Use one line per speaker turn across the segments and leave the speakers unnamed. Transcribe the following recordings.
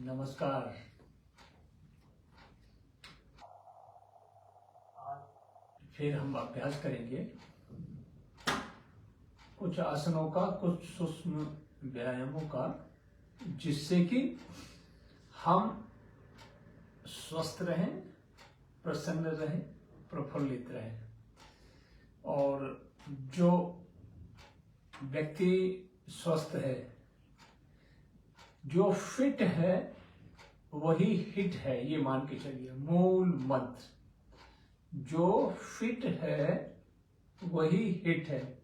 नमस्कार। फिर हम अभ्यास करेंगे कुछ आसनों का, कुछ सूक्ष्म व्यायामों का, जिससे कि हम स्वस्थ रहें, प्रसन्न रहें, प्रफुल्लित रहें। और जो व्यक्ति स्वस्थ है, जो फिट है, वही हिट है। ये मान के चलिए मूल मंत्र, जो फिट है वही हिट है।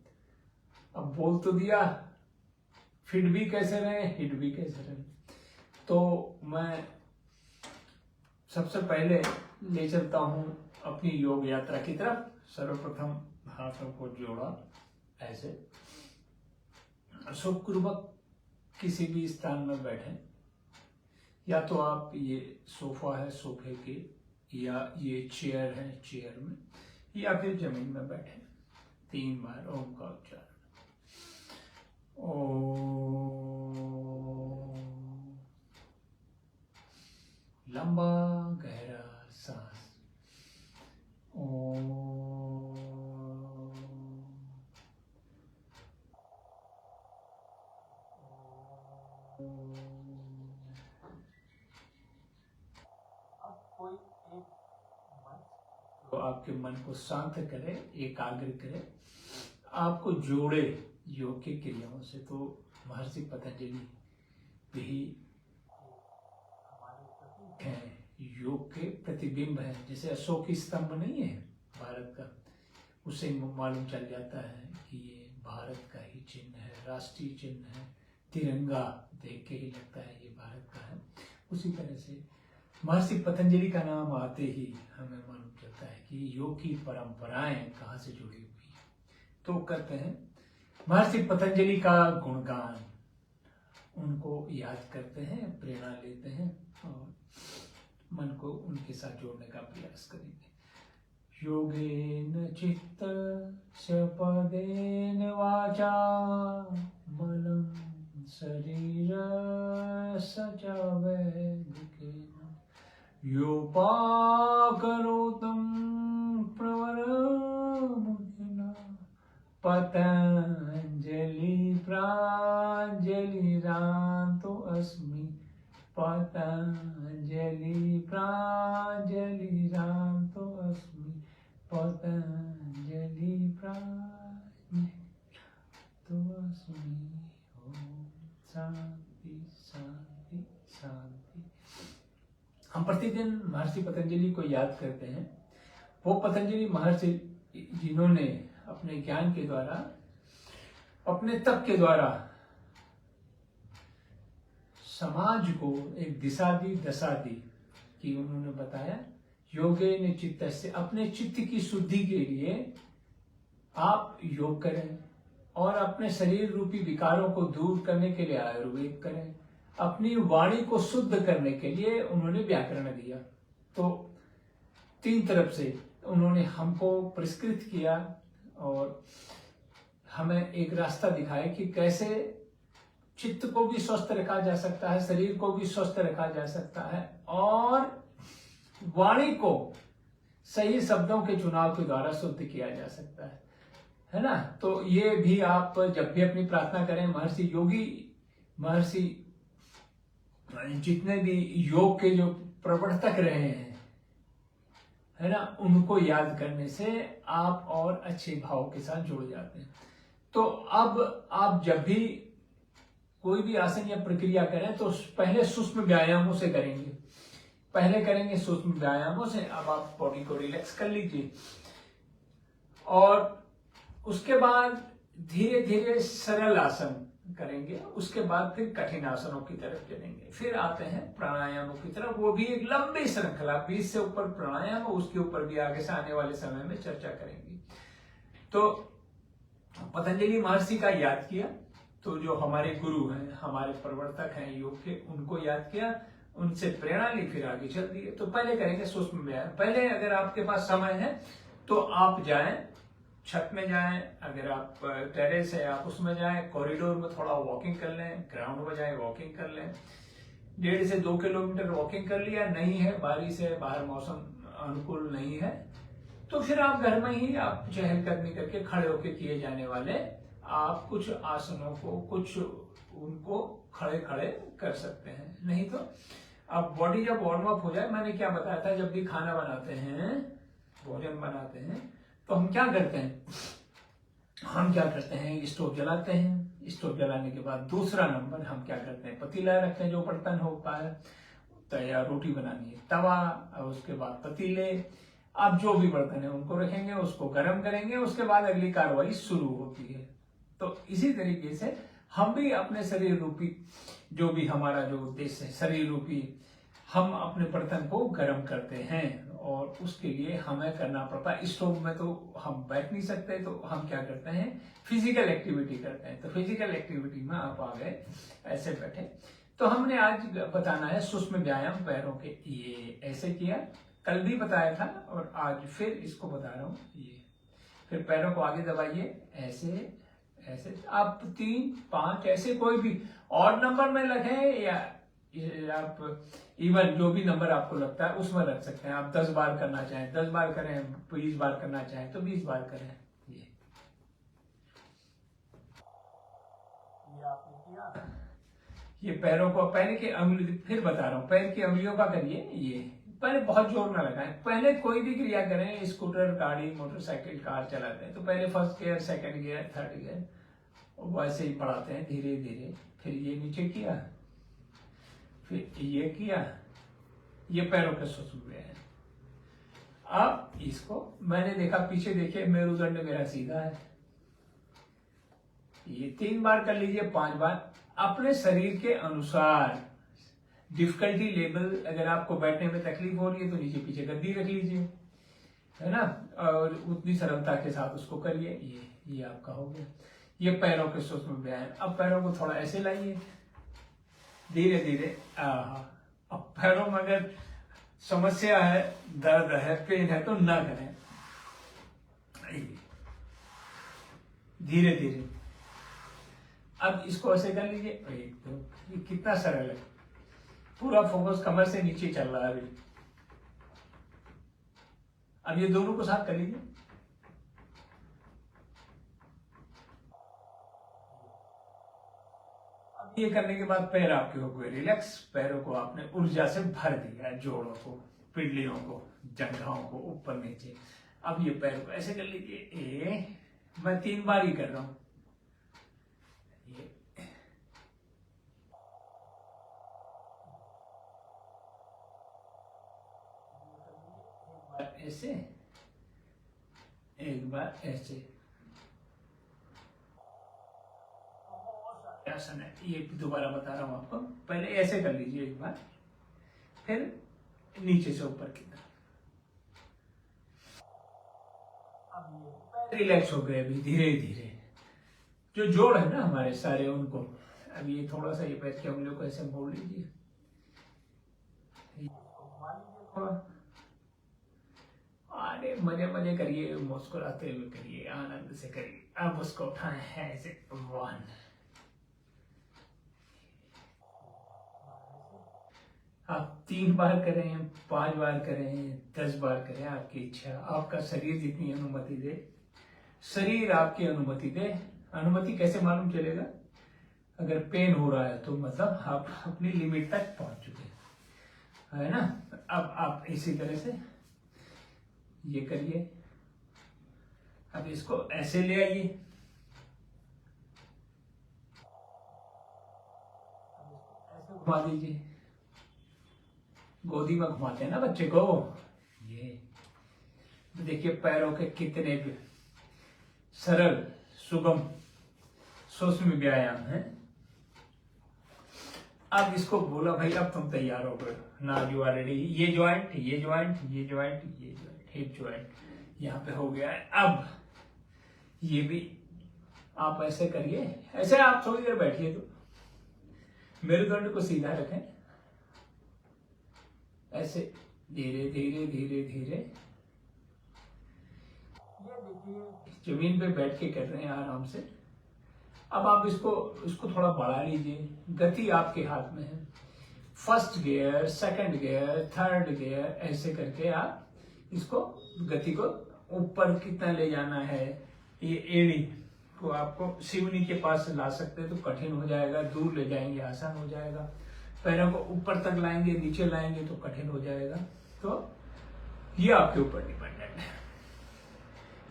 अब बोल तो दिया, फिट भी कैसे रहे, हिट भी कैसे रहे। तो मैं सबसे पहले ले चलता हूं अपनी योग यात्रा की तरफ। सर्वप्रथम हाथों को जोड़ा, ऐसे सुखपूर्वक किसी भी स्थान में बैठें। या तो आप ये सोफा है, सोफे के, या ये चेयर है, चेयर में, या फिर जमीन में बैठे। 3 बार ओम का उच्चारण। ओम। लंबा गहरा सांस। ओम। तो आपके मन को शांत करे, एकाग्र करे, आपको जोड़े योग की क्रियाओं से। तो महर्षि पतंजलि यही है, योग के प्रतिबिंब है। जैसे अशोक स्तंभ नहीं है भारत का, उसे मालूम चल जाता है कि ये भारत का ही चिन्ह है, राष्ट्रीय चिन्ह है। तिरंगा देख के ही लगता है ये भारत का है। उसी तरह से महर्षि पतंजलि का नाम आते ही हमें मालूम चलता है कि योग की परंपराएं कहाँ से जुड़ी हुई है। तो कहते हैं महर्षि पतंजलि का गुणगान, उनको याद करते हैं, प्रेरणा लेते हैं और मन को उनके साथ जोड़ने का प्रयास करेंगे। योगेन चित्तस्य पदेन वाचा मनं शरीरस्य च वैदिकेन योपाकरोतं प्रवरमुनिना पतंजलि प्राञ्जलिरान्तो अस्मि। पतंजलि प्राञ्जलिरान्तो अस्मि। पतंजलि प्राञ्जलिरान्तो अस्मि। ओम शांति शांति शांति। हम प्रतिदिन महर्षि पतंजलि को याद करते हैं। वो पतंजलि महर्षि जिन्होंने अपने ज्ञान के द्वारा, अपने तप के द्वारा समाज को एक दिशा दी, दशा दी। कि उन्होंने बताया योगेन चित्तस्य, अपने चित्त की शुद्धि के लिए आप योग करें, और अपने शरीर रूपी विकारों को दूर करने के लिए आयुर्वेद करें, अपनी वाणी को शुद्ध करने के लिए उन्होंने व्याकरण दिया। तो 3 तरफ से उन्होंने हमको पुरस्कृत किया और हमें एक रास्ता दिखाया कि कैसे चित्त को भी स्वस्थ रखा जा सकता है, शरीर को भी स्वस्थ रखा जा सकता है, और वाणी को सही शब्दों के चुनाव के द्वारा शुद्ध किया जा सकता है ना। तो ये भी आप जब भी अपनी प्रार्थना करें, महर्षि योगी, महर्षि जितने भी योग के जो प्रवर्तक रहे हैं, है ना, उनको याद करने से आप और अच्छे भाव के साथ जुड़ जाते हैं। तो अब आप जब भी कोई भी आसन या प्रक्रिया करें तो पहले सूक्ष्म व्यायामों से करेंगे। पहले करेंगे सूक्ष्म व्यायामों से। अब आप बॉडी को रिलैक्स कर लीजिए और उसके बाद धीरे धीरे सरल आसन करेंगे। उसके बाद फिर कठिन आसनों की तरफ चलेंगे। फिर आते हैं प्राणायामों की तरफ। वो भी एक लंबी श्रृंखला, 20 से ऊपर प्राणायाम, उसके ऊपर भी आगे से आने वाले समय में चर्चा करेंगे। तो पतंजलि महर्षि का याद किया, तो जो हमारे गुरु हैं, हमारे प्रवर्तक हैं योग के, उनको याद किया, उनसे प्रेरणा ली, फिर आगे चल दिए। तो पहले करेंगे सूक्ष्म व्यायाम। पहले अगर आपके पास समय है तो आप जाएं, छत में जाएं, अगर आप टेरेस है आप उसमें जाएं, कॉरिडोर में थोड़ा वॉकिंग कर लें, ग्राउंड में जाएं वॉकिंग कर लें, 1.5 से 2 किलोमीटर वॉकिंग कर लिया, नहीं है बारिश है, बाहर मौसम अनुकूल नहीं है, तो फिर आप घर में ही आप चहलकदमी करके खड़े होके किए जाने वाले आप कुछ आसनों को, कुछ उनको खड़े खड़े कर सकते हैं। नहीं तो अब बॉडी जब वार्म अप हो जाए, मैंने क्या बताया था, जब भी खाना बनाते हैं, भोजन बनाते हैं, तो हम क्या करते हैं, स्टोव जलाते हैं। स्टोव जलाने के बाद दूसरा नंबर हम क्या करते हैं, पतीला रखते हैं, जो बर्तन होता है, तैयार रोटी बनानी है तवा, और उसके बाद पतीले, अब जो भी बर्तन है उनको रखेंगे, उसको गर्म करेंगे, उसके बाद अगली कार्रवाई शुरू होती है। तो इसी तरीके से हम भी अपने शरीर रूपी, जो भी हमारा जो उद्देश्य है शरीर रूपी, हम अपने बर्तन को गर्म करते हैं, और उसके लिए हमें करना पड़ता है। स्टोव में तो हम बैठ नहीं सकते, तो हम क्या करते हैं, फिजिकल एक्टिविटी करते हैं। तो फिजिकल एक्टिविटी में आप आ गए, ऐसे बैठे, तो हमने आज बताना है सूक्ष्म व्यायाम पैरों के। ये ऐसे किया, कल भी बताया था और आज फिर इसको बता रहा हूं। ये फिर पैरों को आगे दबाइए, ऐसे ऐसे, आप 3, 5 ऐसे कोई भी और नंबर में रखें, या आप इवन जो भी नंबर आपको लगता है उसमें रख सकते हैं। आप 10 बार करना चाहें 10 बार करें, 20 बार करना चाहें तो 20 बार करें। ये आपने किया। ये पैरों को, पैर की अंगुली, फिर बता रहा हूँ, पैर की अंगुलियों का करिए। ये पहले बहुत जोर ना लगाएं। पहले कोई भी क्रिया करें, स्कूटर, गाड़ी, मोटरसाइकिल, कार चलाते हैं, तो पहले first gear, second gear, third gear, वैसे ही बढ़ाते हैं धीरे धीरे। फिर ये नीचे किया, फिर ये किया, ये पैरों के सूक्ष्म व्यायाम है। अब इसको मैंने देखा, पीछे देखिए, मेरुदंड मेरा सीधा है। ये 3 बार कर लीजिए, 5 बार, अपने शरीर के अनुसार। डिफिकल्टी लेवल, अगर आपको बैठने में तकलीफ हो रही है तो नीचे पीछे गद्दी रख लीजिए, है ना, और उतनी सरलता के साथ उसको करिए। ये आपका हो गया, ये पैरों के सूक्ष्म व्यायाम। अब पैरों को थोड़ा ऐसे लाइए, धीरे धीरे। अब पैरों में अगर समस्या है, दर्द है, पेन है, तो ना करें, धीरे धीरे। अब इसको ऐसे कर लीजिए, ये कितना सरल है, पूरा फोकस कमर से नीचे चल रहा है अभी। अब ये दोनों को साथ कर लीजिए। अब ये करने के बाद पैर आपके हो गए रिलैक्स। पैरों को आपने ऊर्जा से भर दिया, जोड़ों को, पिंडलियों को, जंघाओं को, ऊपर नीचे। अब ये पैर को ऐसे कर लीजिए। मैं 3 बार ही कर रहा हूं। ऐसे, एक बार ऐसे, आसन है। ये दोबारा बता रहा हूं आपको, पहले ऐसे कर लीजिए एक बार, फिर नीचे से ऊपर की तरफ। अब रिलैक्स हो गए अभी धीरे धीरे। जो जोड़ है ना हमारे सारे, उनको अब ये थोड़ा सा, ये पैर के उंगलियों को ऐसे मोड़ लीजिए, अरे मजे मजे करिए, मुस्कुराते हुए करिए, आनंद से करिए। अब उसको उठाए हैं ऐसे, 1, आप 3 बार करें, 5 बार करें, 10 बार करें, आपकी इच्छा। आपका शरीर जितनी अनुमति दे, शरीर आपकी अनुमति दे। अनुमति कैसे मालूम चलेगा? अगर पेन हो रहा है तो मतलब आप अपनी लिमिट तक पहुंच चुके हैं, है ना। अब आप इसी तरह से ये करिए। अब इसको ऐसे ले आइए, ऐसे घुमा दीजिए, गोदी में घुमाते हैं ना बच्चे को। ये देखिए पैरों के कितने सरल, सुगम, सूक्ष्म व्यायाम है। अब इसको बोला भाई अब तुम तैयार हो गए ना, यू आर रेडी। ये ज्वाइंट, ये ज्वाइंट, ये ज्वाइंट, ये ज्वाइंट, हिप ज्वाइंट यहाँ पे हो गया है। अब ये भी आप ऐसे करिए। ऐसे आप थोड़ी देर बैठिए, तो मेरुदंड को सीधा रखें, ऐसे धीरे धीरे धीरे धीरे। ये देखिए जमीन पे बैठ के कर रहे हैं आराम से। अब आप इसको थोड़ा बढ़ा लीजिए, गति आपके हाथ में है। First gear, second gear, third gear, ऐसे करके आप इसको गति को ऊपर कितना ले जाना है। ये एड़ी को आपको शिवनी के पास ला सकते हैं तो कठिन हो जाएगा, दूर ले जाएंगे आसान हो जाएगा। पैरों को ऊपर तक लाएंगे, नीचे लाएंगे तो कठिन हो जाएगा। तो ये आपके ऊपर डिपेंडेंट है।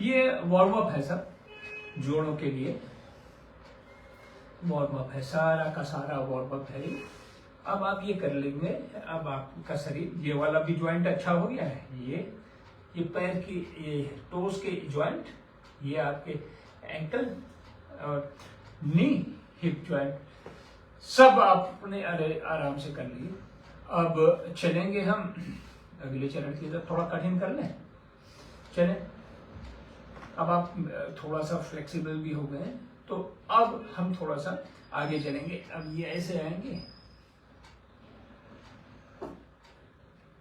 ये वार्म अप है सब जोड़ों के लिए, वार्म अप है, सारा का सारा वार्म अप है। अब आप ये कर लेंगे, अब आपका शरीर, ये वाला भी ज्वाइंट अच्छा हो गया है। ये पैर की, ये टोस के ज्वाइंट, ये आपके एंकल और नी, हिप ज्वाइंट, सब आपने आराम से कर लिए। अब चलेंगे हम अगले चरण की तरफ, थोड़ा कठिन कर लें, चलें। अब आप थोड़ा सा फ्लेक्सिबल भी हो गए हैं, तो अब हम थोड़ा सा आगे चलेंगे। अब ये ऐसे आएंगे,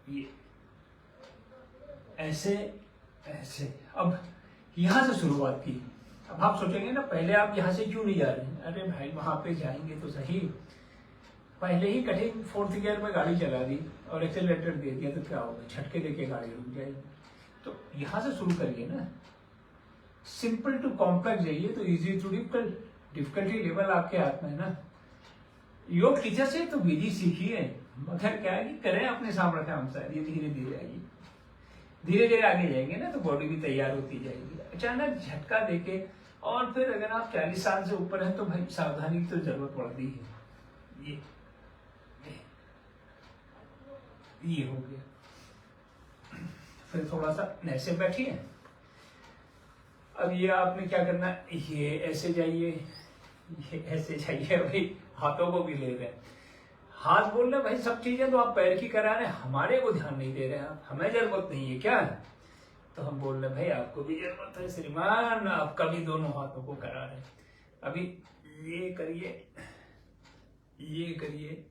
ये ऐसे ऐसे। अब यहां से शुरुआत की। अब आप सोचेंगे ना, पहले आप यहां से क्यों नहीं जा रहे हैं? अरे भाई वहां पे जाएंगे तो सही, पहले ही कठिन फोर्थ गियर में गाड़ी चला दी और एक्सेलरेटर दे दिया तो क्या होगा, झटके देके गाड़ी रुक जाएगी। तो यहां से शुरू करिए ना, सिंपल टू कॉम्प्लेक्स जाइए तो easy to difficult, difficulty level आपके हाथ में है ना। योग टीचर से तो विधि सीखिए, मगर क्या है कि करें अपने सामर्थ्य अनुसार, ये धीरे धीरे आएगी, धीरे धीरे आगे जाएंगे ना तो बॉडी भी तैयार होती जाएगी। अचानक झटका देके, और फिर अगर आप 40 साल से ऊपर हैं तो भाई सावधानी की तो जरूरत पड़ती है। ये हो गया। फिर थोड़ा सा ऐसे बैठिए। अब ये आपने क्या करना, ये ऐसे जाइए, ये ऐसे जाइए। भाई हाथों को भी ले रहे हैं, हाथ बोल रहे भाई सब चीजें तो आप पैर की करा रहे हैं, हमारे को ध्यान नहीं दे रहे हैं, हमें जरूरत नहीं है क्या? तो हम बोल रहे भाई आपको भी जरूरत है श्रीमान, आपका भी दोनों हाथों को करा रहे हैं। अभी ये करिए, ये करिए,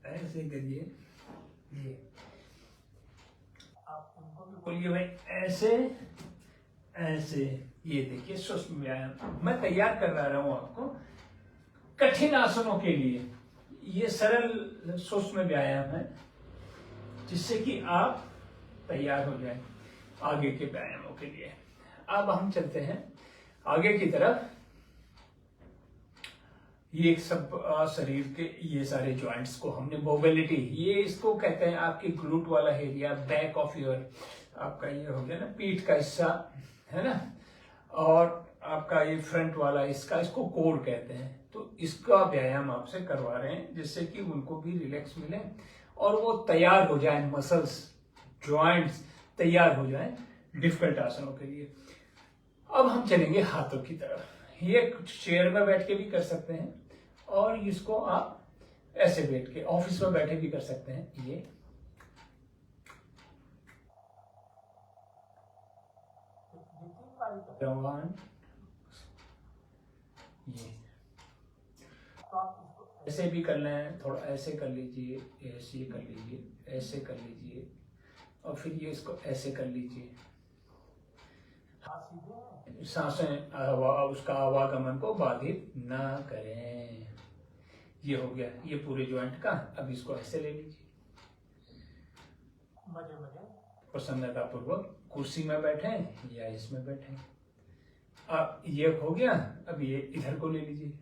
ऐसे करिए, ये आप उनको भी बोलिए भाई ऐसे ऐसे। ये देखिए सूक्ष्म व्यायाम मैं तैयार कर रहा हूं आपको कठिन आसनों के लिए। ये सरल सूक्ष्म व्यायाम है जिससे कि आप तैयार हो जाएं आगे के व्यायामों के लिए। अब हम चलते हैं आगे की तरफ। ये सब शरीर के ये सारे जॉइंट्स को हमने मोबिलिटी, ये इसको कहते हैं आपकी ग्लूट वाला एरिया, बैक ऑफ योर, आपका ये हो गया ना पीठ का हिस्सा है ना, और आपका ये फ्रंट वाला इसका, इसको कोर कहते हैं। तो इसका व्यायाम आपसे करवा रहे हैं जिससे कि उनको भी रिलैक्स मिले और वो तैयार हो जाए, मसल्स जॉइंट्स तैयार हो जाए डिफिकल्ट आसनों के लिए। अब हम चलेंगे हाथों की तरफ। ये चेयर में बैठ के भी कर सकते हैं और इसको आप ऐसे बैठ के ऑफिस में बैठे भी कर सकते हैं। ये जवान, ये ऐसे भी कर लें, थोड़ा ऐसे कर लीजिए, ऐसे कर लीजिए, ऐसे कर लीजिए और फिर ये इसको ऐसे कर लीजिए। सांसें उसका आवागमन को बाधित ना करें। ये हो गया ये पूरे जॉइंट का। अब इसको ऐसे ले लीजिए, मजे मजे प्रसन्नता पूर्वक कुर्सी में बैठे या इसमें बैठे। अब ये हो गया, अब ये इधर को ले लीजिए।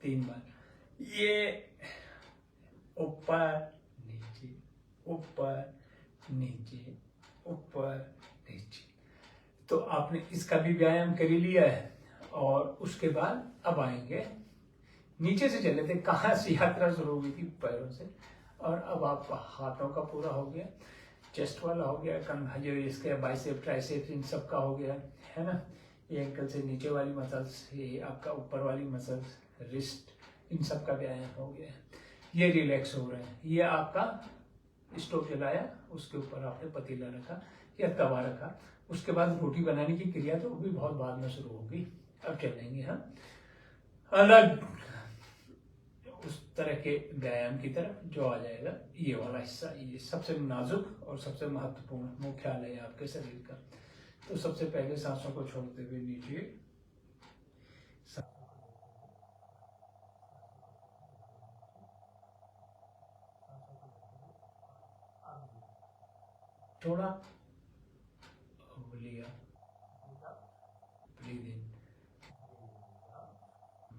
तीन बार ये ऊपर नीचे, ऊपर नीचे, ऊपर नीचे। तो आपने इसका भी व्यायाम कर ही लिया है। और उसके बाद अब आएंगे नीचे से, चले थे कहाँ से यात्रा शुरू हुई थी, पैरों से। और अब आपका हाथों का पूरा हो गया, चेस्ट वाला हो गया, कंधा जो इसके बाइसेप ट्राइसेप इन सब का हो गया है ना। ये एंकल से नीचे वाली मसल्स, ये आपका ऊपर वाली मसल्स, रिस्ट, इन सब का व्यायाम हो गया। ये रिलैक्स हो रहे हैं। ये आपका स्टोव जलाया, उसके ऊपर आपने पतीला रखा या तवा रखा, उसके बाद रोटी बनाने की क्रिया तो वो भी बहुत बाद में शुरू होगी। अब चलेंगे हम अलग उस तरह के व्यायाम की तरफ जो आ जाएगा ये वाला हिस्सा। ये सबसे नाजुक और सबसे महत्वपूर्ण मुख्यालय है आपके शरीर का। तो सबसे पहले सांसों को छोड़ते हुए नीचे छोड़ा, लिया, breathe in,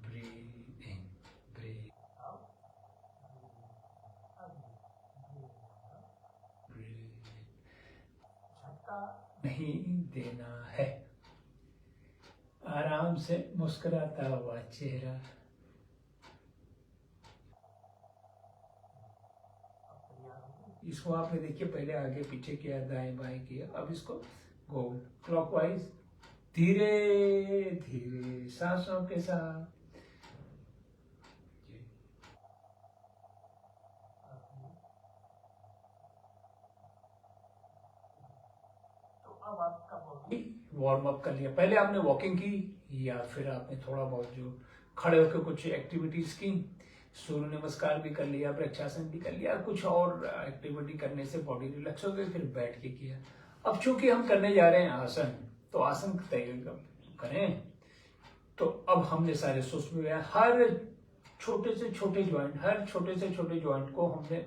breathe in, breathe, breathe नहीं देना है। आराम से मुस्कुराता हुआ चेहरा, इसको आपने देखिए पहले आगे पीछे किया, दाएं बाएं किया, अब इसको गोल क्लॉकवाइज धीरे धीरे सांसों के साथ। तो अब आपका वार्म अप कर लिया, पहले आपने वॉकिंग की या फिर आपने थोड़ा बहुत जो खड़े होकर कुछ एक्टिविटीज की, सूर्य नमस्कार भी कर लिया, वृक्षासन भी कर लिया, कुछ और एक्टिविटी करने से बॉडी रिलैक्स हो गई, फिर बैठ के किया। अब चूंकि हम करने जा रहे हैं आसन, तो आसन करें। तो अब हमने सारे सूक्ष्म व्यायाम, हर छोटे से छोटे ज्वाइंट को हमने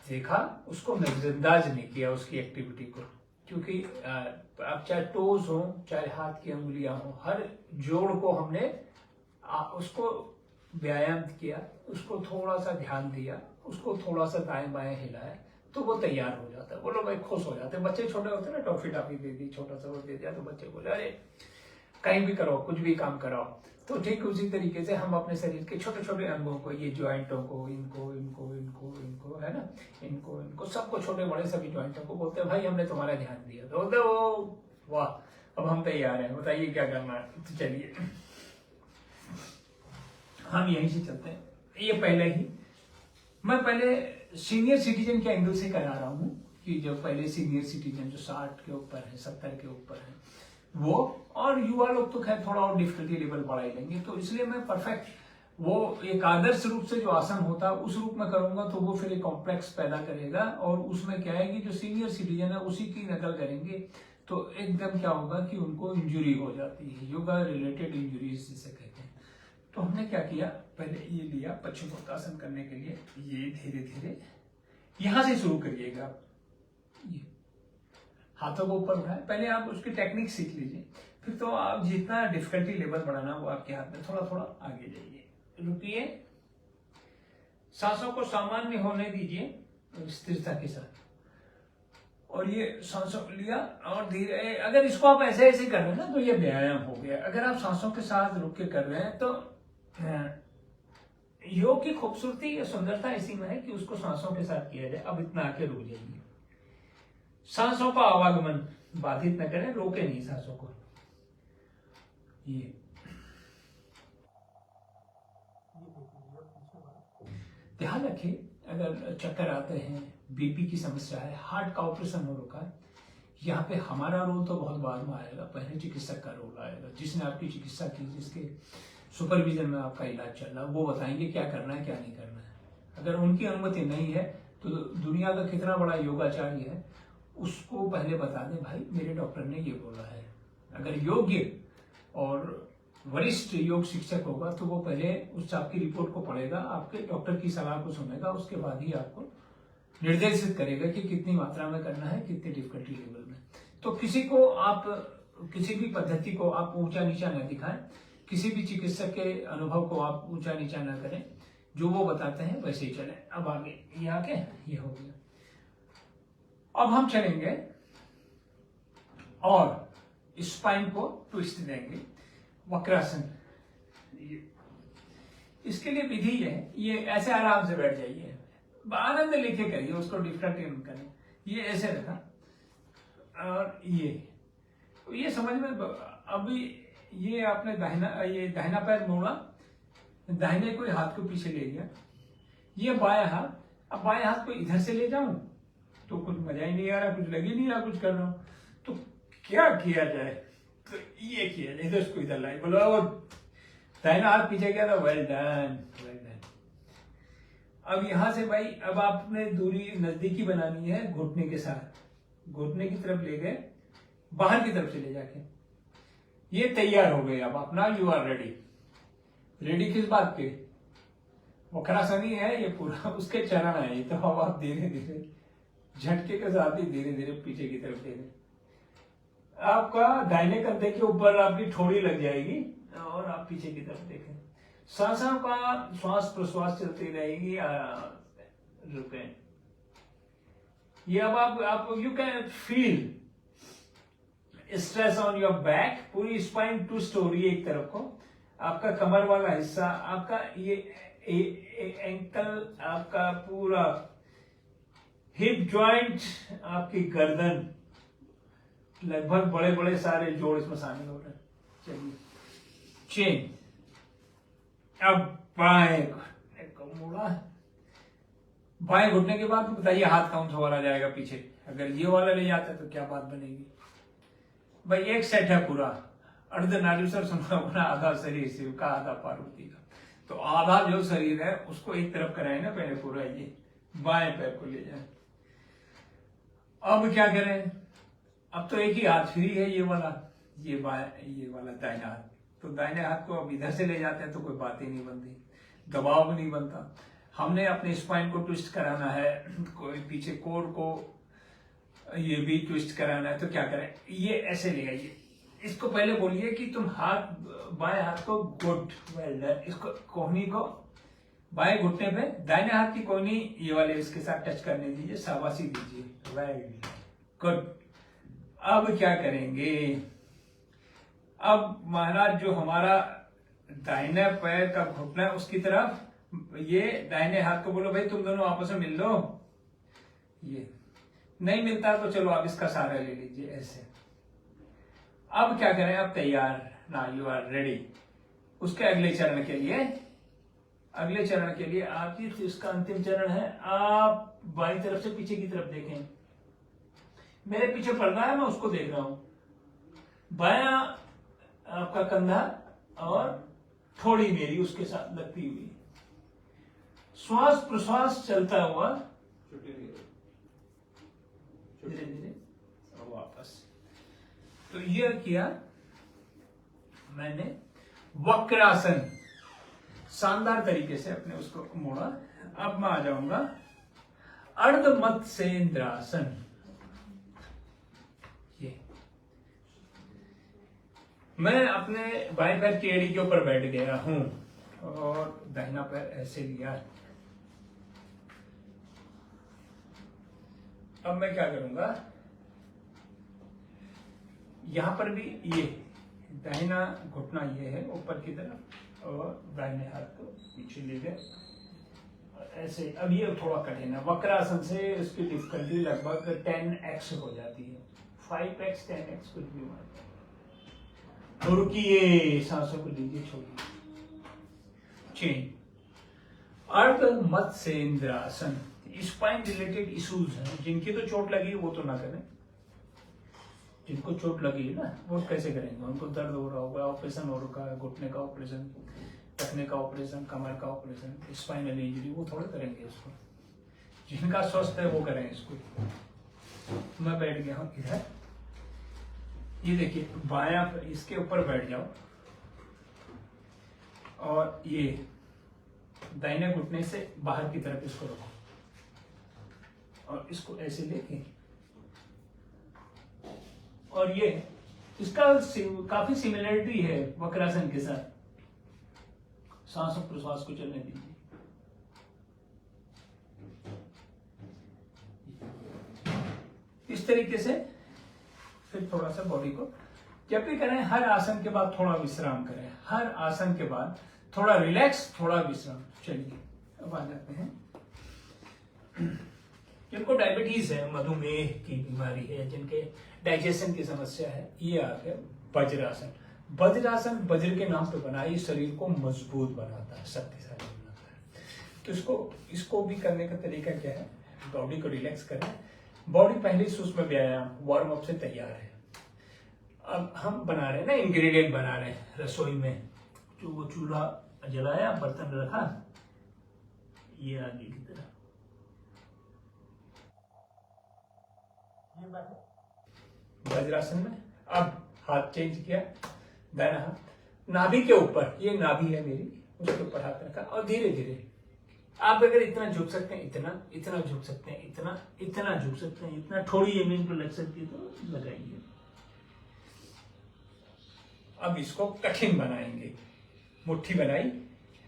देखा, उसको नजरअंदाज नहीं किया उसकी एक्टिविटी को, क्योंकि अब चाहे टोज हो चाहे हाथ की अंगुलियां हो, हर जोड़ को हमने उसको व्यायाम किया, उसको थोड़ा सा ध्यान दिया, उसको थोड़ा सा दाएं बाएं हिलाया, तो वो तैयार हो जाता है। वो लोग भाई खुश हो जाते हैं। बच्चे छोटे होते हैं ना, टॉफी टाफी दे दी, छोटा सा वो दे दिया, तो बच्चे बोले अरे कहीं भी करो, कुछ भी काम कराओ। तो ठीक उसी तरीके से हम अपने शरीर के छोटे छोटे अंगों को, ये ज्वाइंटों को, इनको है ना, इनको सबको, छोटे बड़े सभी ज्वाइंटों को बोलते हैं भाई हमने तुम्हारा ध्यान दिया, तो वाह अब हम तैयार हैं, बताइए क्या करना है। तो चलिए हम यहीं से चलते हैं। ये मैं पहले सीनियर सिटीजन के एंगल से करा रहा हूँ कि जो पहले सीनियर सिटीजन जो 60 के ऊपर है, 70 के ऊपर है वो, और युवा लोग तो खैर थोड़ा और डिफिकल्टी लेवल बढ़ा ही लेंगे, तो इसलिए मैं परफेक्ट वो एक आदर्श रूप से जो आसन होता है उस रूप में करूंगा, तो वो फिर एक कॉम्प्लेक्स पैदा करेगा, और उसमें क्या है कि जो सीनियर सिटीजन है उसी की नकल करेंगे, तो एकदम क्या होगा कि उनको इंजुरी हो जाती है, योगा रिलेटेड इंजुरीज जिसे कहते हैं। तो हमने क्या किया, पहले ये लिया पश्चिमोत्तासन करने के लिए, ये धीरे धीरे यहां से शुरू करिएगा, ये हाथों को ऊपर उठाए, पहले आप उसकी टेक्निक सीख लीजिए, फिर तो आप जितना डिफिकल्टी लेवल बढ़ाना वो आपके हाथ में, थोड़ा थोड़ा आगे जाइए, रुकिए, सांसों को सामान्य होने दीजिए स्थिरता के साथ, और ये सांसों लिया और धीरे, अगर इसको आप ऐसे ऐसे कर रहे हैं ना तो ये व्यायाम हो गया। अगर आप सांसों के साथ रुक के कर रहे हैं तो योग की खूबसूरती या सुंदरता इसी में है कि उसको सांसों के साथ किया जाए। अब इतना आके रुक जाइए, सांसों का आवागमन बाधित न करें, रोके नहीं सांसों को। ये ध्यान रखिए, अगर चक्कर आते हैं, बीपी की समस्या है, हार्ट का ऑपरेशन हो रखा है, यहाँ पे हमारा रोल तो बहुत बाद में आएगा, पहले चिकित्सक का रोल आएगा, जिसने आपकी चिकित्सा की, जिसके सुपरविजन में आपका इलाज चल रहा है, वो बताएंगे क्या करना है क्या नहीं करना है। अगर उनकी अनुमति नहीं है तो दुनिया का कितना बड़ा योगाचार्य है, उसको पहले बता दें भाई मेरे डॉक्टर ने ये बोला है। अगर योग्य और वरिष्ठ योग शिक्षक होगा तो वो पहले उस आपकी रिपोर्ट को पढ़ेगा, आपके डॉक्टर की सलाह को सुनेगा, उसके बाद ही आपको निर्देशित करेगा कि कितनी मात्रा में करना है, कितनी डिफिकल्टी लेवल में। तो किसी को आप, किसी भी पद्धति को आप ऊंचा नीचा न दिखाएं, किसी भी चिकित्सक के अनुभव को आप ऊंचा नीचा न करें, जो वो बताते हैं वैसे ही चलें। अब आगे ये आके ये हो गया, अब हम चलेंगे और स्पाइन को ट्विस्ट देंगे, वक्रासन। इसके लिए विधि है, ये ऐसे आराम से बैठ जाइए, आनंद लेके करिए, उसको डिफिकल्ट करें। ये ऐसे रखा और ये समझ में, अभी ये आपने दाहिना पैर मोड़ा, दाहिने को हाथ को पीछे ले लिया, ये बायां हाथ, अब बाएं हाथ को इधर से ले जाऊं तो कुछ मजा ही नहीं आ रहा, कुछ लग ही नहीं रहा कुछ कर रहा हूं, तो क्या किया जाए, तो ये किया जाए, इधर इसको इधर लाई, बोलो और दाहिना हाथ पीछे गया तो वेल डन, वेल डन। अब यहां से भाई, अब आपने दूरी नजदीकी बनानी है, घुटने के साथ, घुटने की तरफ ले गए, बाहर की तरफ चले जाके। ये तैयार हो गए अब आप, now you are ready. Ready किस बात के? वक्रासन ही है ये पूरा, उसके चरण है ये। तो अब आप धीरे धीरे झटके के साथ ही धीरे धीरे पीछे की तरफ धीरे, आपका दाहिने कंधे के ऊपर आपकी ठोड़ी लग जाएगी और आप पीछे की तरफ देखें। सांसों का श्वास प्रश्वास चलती रहेगी। रुके, ये अब आप you can feel stress on your back, पूरी स्पाइन ट्विस्ट हो रही है एक तरफ को। आपका कमर वाला हिस्सा, आपका ये एंकल, आपका पूरा हिप जॉइंट, आपकी गर्दन, लगभग बड़े बड़े सारे जोड़ इसमें शामिल हो रहे हैं। चलिए, चेन। अब बाएं को मोड़ा, बाएं घुटने के बाद बताइए हाथ कौन सा वाला जाएगा पीछे। अगर ये वाला ले जाता है तो क्या बात बनेगी भाई। एक सेट है पूरा अर्धनारीश्वर संभावना, आधा शरीर शिव का, आधा पार्वती का। तो आधा जो शरीर है उसको एक तरफ कराए ना पहले पूरा, ये बाएं पैर को ले जाए। अब क्या करें? अब तो एक ही हाथ फ्री है, ये वाला, ये वाला दाहिना हाथ। तो दाहिने हाथ को अब इधर से ले जाते हैं तो कोई बात ही नहीं बनती, दबाव भी नहीं बनता। हमने अपने स्पाइन को ट्विस्ट कराना है, कोई पीछे कोर को ये भी ट्विस्ट कराना है, तो क्या करें? ये ऐसे ले आइए। इसको पहले बोलिए कि तुम हाथ, बाएं हाथ को, गुड, वेल डन। इसको कोहनी को बाएं घुटने पे, दाहिने हाथ की कोहनी ये वाले इसके साथ टच करने दीजिए, शाबाशी दीजिए, वेल गुड। अब क्या करेंगे? अब महाराज जो हमारा दाहिने पैर का घुटना है उसकी तरफ, ये दाहिने हाथ को बोलो भाई तुम दोनों आपस में मिल लो। ये नहीं मिलता तो चलो आप इसका सहारा ले लीजिए, ऐसे। अब क्या करें? आप तैयार ना, यू आर रेडी। उसके अगले चरण के लिए आप ये, इसका अंतिम चरण है, आप बाईं तरफ से पीछे की तरफ देखें। मेरे पीछे पड़ रहा है, मैं उसको देख रहा हूं। बायां आपका कंधा और थोड़ी मेरी उसके साथ लगती हुई, श्वास प्रश्वास चलता हुआ धीरे धीरे वापस। तो यह किया मैंने वक्रासन, शानदार तरीके से अपने उसको मोड़ा। अब मैं आ जाऊंगा अर्धमत्स्येंद्रासन। ये मैं अपने बाएं पैर की एड़ी के ऊपर बैठ गया हूं और दाहिना पैर ऐसे लिया। अब मैं क्या करूंगा? यहां पर भी ये दाहिना घुटना ये है ऊपर की तरफ और दाहिने हाथ को पीछे ले गए ऐसे। अब ये थोड़ा कठिन है, वक्रासन से इसकी डिफिकल्टी लगभग 10x हो जाती है, 5x 10x कुछ भी मानते हैं। तो रुकिए, सांसों को लीजिए, छोड़िए। Chain, Ardha Matsyendrasana. Spine related issues हैं, जिनकी तो चोट लगी वो तो ना करें। जिनको चोट लगी है ना वो कैसे करेंगे? उनको दर्द हो रहा होगा, ऑपरेशन हो रखा है, घुटने का ऑपरेशन, टखने का ऑपरेशन, कमर का ऑपरेशन, स्पाइनल इंजरी, वो थोड़े करेंगे इसको। जिनका स्वस्थ है वो करें इसको। मैं बैठ गया हूं इधर, ये देखिए बायां इसके ऊपर बैठ जाओ और ये दाहिने घुटने से बाहर की तरफ इसको रखो और इसको ऐसे लेके, और ये इसका काफी सिमिलरिटी है वक्रासन के साथ। सांस और प्रश्वास को चलने दीजिए। इस तरीके से फिर थोड़ा सा बॉडी को जब भी करें, हर आसन के बाद थोड़ा विश्राम करें, हर आसन के बाद थोड़ा रिलैक्स, थोड़ा विश्राम। चलिए अब आ जाते हैं जिनको डायबिटीज है, मधुमेह की बीमारी है, जिनके डाइजेशन की समस्या है, ये आ गया वज्रासन। वज्रासन वज्र के नाम पे बना, ये शरीर को मजबूत बनाता है, शक्तिशाली बनाता है। तो इसको भी करने का तरीका क्या है? बॉडी को रिलैक्स करें। बॉडी पहले से उसमें व्यायाम वार्म अप से तैयार है। अब हम बना रहे हैं ना, इंग्रेडिएंट बना रहे हैं रसोई में। जो वो चूल्हा जलाया, बर्तन रखा, ये आगे की तरफ, ये बात है। वज्रासन में। अब हाथ चेंज किया, दाहिना हाथ नाभि के ऊपर, ये नाभि है मेरी, उसके ऊपर हाथ रखा और धीरे धीरे आप अगर इतना झुक सकते हैं, इतना झुक सकते हैं, इतना झुक सकते हैं, इतना थोड़ी जमीन पर लग सकती है तो लगाइए। अब इसको कठिन बनाएंगे। मुट्ठी बनाई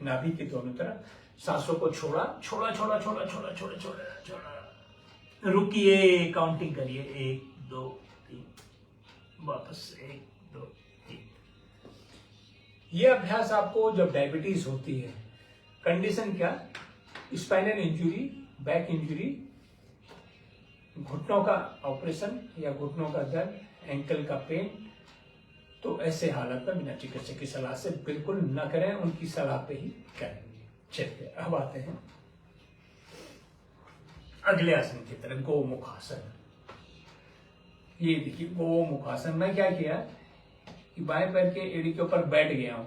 नाभि के दोनों तरफ, सांसों को छोड़ा छोड़ा छोड़ा छोड़ा छोड़ा छोड़ा छोड़ा छोड़ा, रुकिए, काउंटिंग करिए, 1 2 3, वापस 1 2 3। ये अभ्यास आपको जब डायबिटीज होती है, कंडीशन क्या, स्पाइनल इंजुरी, बैक इंजुरी, घुटनों का ऑपरेशन या घुटनों का दर्द, एंकल का पेन, तो ऐसे हालत में बिना चिकित्सक की सलाह से बिल्कुल न करें, उनकी सलाह पे ही करेंगे। चलिए अब आते हैं अगले आसन की तरफ, गोमुखासन। ये देखिए गोमुखासन। मैं क्या किया कि बाएं पैर के एड़ी के ऊपर बैठ गया हूं,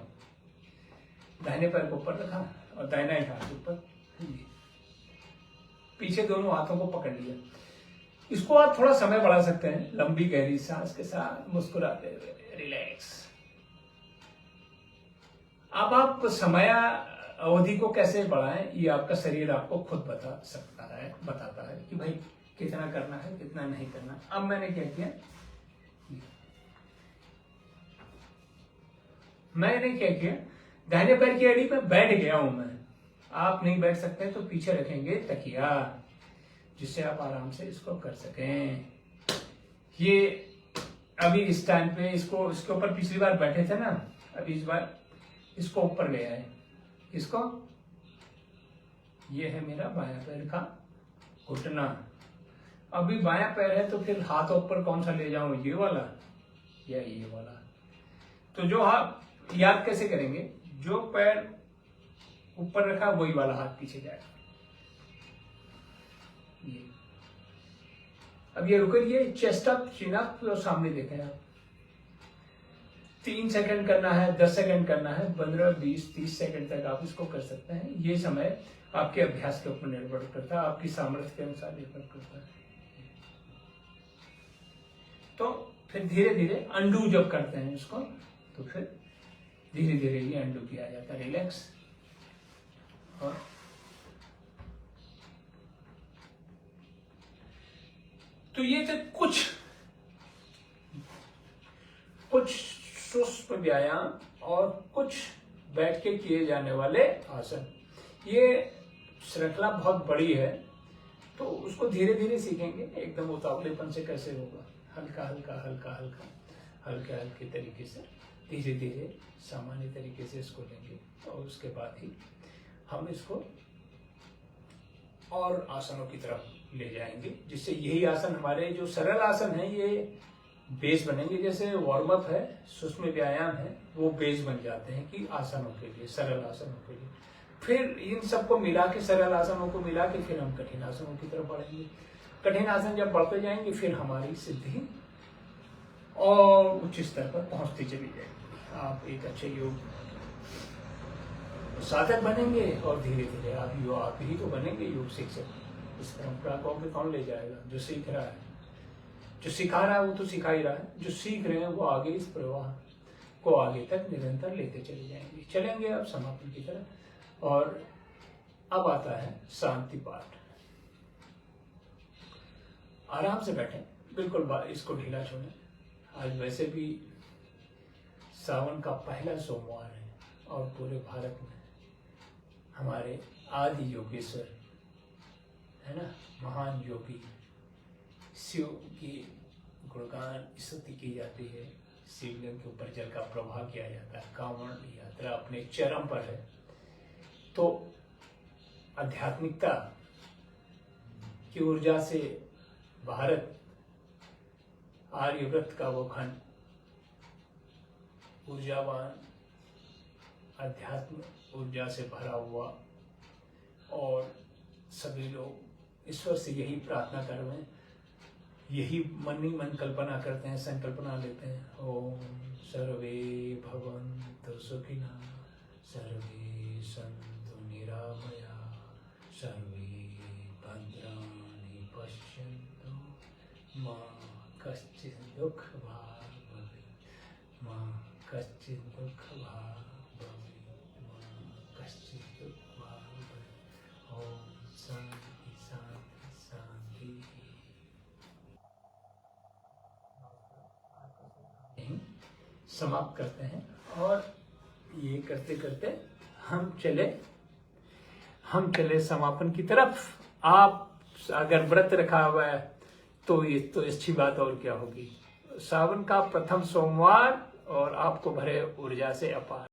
दाहिने पैर को ऊपर रखा और दाहिना ही हाथ ऊपर, पीछे दोनों हाथों को पकड़ लिया। इसको आप थोड़ा समय बढ़ा सकते हैं, लंबी गहरी सांस के साथ मुस्कुराते हुए, रिलैक्स। अब आप समय अवधि को कैसे बढ़ाएं, ये आपका शरीर आपको खुद बताता है कि भाई कितना करना है, कितना नहीं करना। अब मैंने क्या किया, दाहिने पैर की एड़ी पे बैठ गया हूं मैं। आप नहीं बैठ सकते तो पीछे रखेंगे तकिया, जिससे आप आराम से इसको कर सकें। ये अभी इस टाइम पे इसको, इसके ऊपर पिछली बार बैठे थे ना, अभी इस बार इसको ऊपर ले आए। इसको, ये है मेरा बायां पैर का घुटना। अभी बायां पैर है तो फिर हाथ ऊपर कौन सा ले जाऊं, ये वाला या ये वाला। तो जो हाथ याद कैसे करेंगे, जो पैर ऊपर रखा वही वाला हाथ पीछे जाएगा। ये अब ये रुकिए, चेस्ट अप, चिन अप, और सामने देखें आप। 3 सेकंड करना है, 10 सेकंड करना है, 15 20 30 सेकंड तक आप इसको कर सकते हैं। ये समय आपके अभ्यास के ऊपर निर्भर करता है, आपकी सामर्थ्य के अनुसार निर्भर करता है। तो फिर धीरे धीरे अंडू जब करते हैं इसको, तो फिर धीरे धीरे ये अंडू किया जाता है, रिलैक्स। और तो ये थे कुछ सुस्त व्यायाम और कुछ बैठ के किए जाने वाले आसन। ये श्रृंखला बहुत बड़ी है, तो उसको धीरे धीरे सीखेंगे, एकदम उतावलेपन से कैसे होगा। हल्का हल्का हल्का हल्का हल्के हल्के तरीके से धीरे धीरे सामान्य तरीके से इसको लेंगे, और उसके बाद ही हम इसको और आसनों की तरफ ले जाएंगे, जिससे यही आसन, हमारे जो सरल आसन है, ये बेस बनेंगे। जैसे वार्म अप है, सूक्ष्म व्यायाम है, वो बेस बन जाते हैं कि आसनों के लिए, सरल आसनों के लिए। फिर इन सबको मिला के, सरल आसनों को मिला के, फिर हम कठिन आसनों की तरफ बढ़ेंगे। कठिन आसन जब बढ़ते जाएंगे, फिर हमारी सिद्धि और उच्च स्तर पर पहुंचती चली जाएगी। आप एक अच्छे योग साधक बनेंगे, और धीरे धीरे आप ही तो बनेंगे योग शिक्षक। इस परंपरा को आगे कौन ले जाएगा, जो सीख रहा है, जो सिखा रहा है वो तो सिखा ही रहा है, जो सीख रहे हैं वो आगे इस प्रवाह को आगे तक निरंतर लेते चलेंगे अब समापन की तरफ। और अब आता है शांति पाठ। आराम से बैठें, बिल्कुल इसको ढीला छोड़ें। आज वैसे भी सावन का पहला सोमवार है, और पूरे भारत में हमारे आदि योगेश्वर है ना, महान योगी शिव की गुणगान स्तुति की जाती है, शिवलिंग के ऊपर जल का प्रवाह किया जाता है, कांवड़ यात्रा अपने चरम पर है। तो आध्यात्मिकता की ऊर्जा से भारत, आर्यव्रत का वो खंड, ऊर्जावान, अध्यात्म ऊर्जा से भरा हुआ, और सभी लोग ईश्वर से यही प्रार्थना कर रहे हैं, यही मन ही मन कल्पना करते हैं, संकल्पना लेते हैं, ओम सर्वे भवन्तु सुखिनः, सर्वे सन्तु निरामया, सर्वे भद्राणि पश्यन्तु, मा कश्चित् दुःख भाग् भवेत्, मां कश्चित् दुःख भाग् भवेत्, मां कश्चित् दुःख भाग् भवेत्। ओम शांति शांति शांति। समाप्त करते हैं और ये करते करते हम चले समापन की तरफ। आप अगर व्रत रखा हुआ है तो ये तो अच्छी बात और क्या होगी। सावन का प्रथम सोमवार और आपको भरे ऊर्जा से अपार।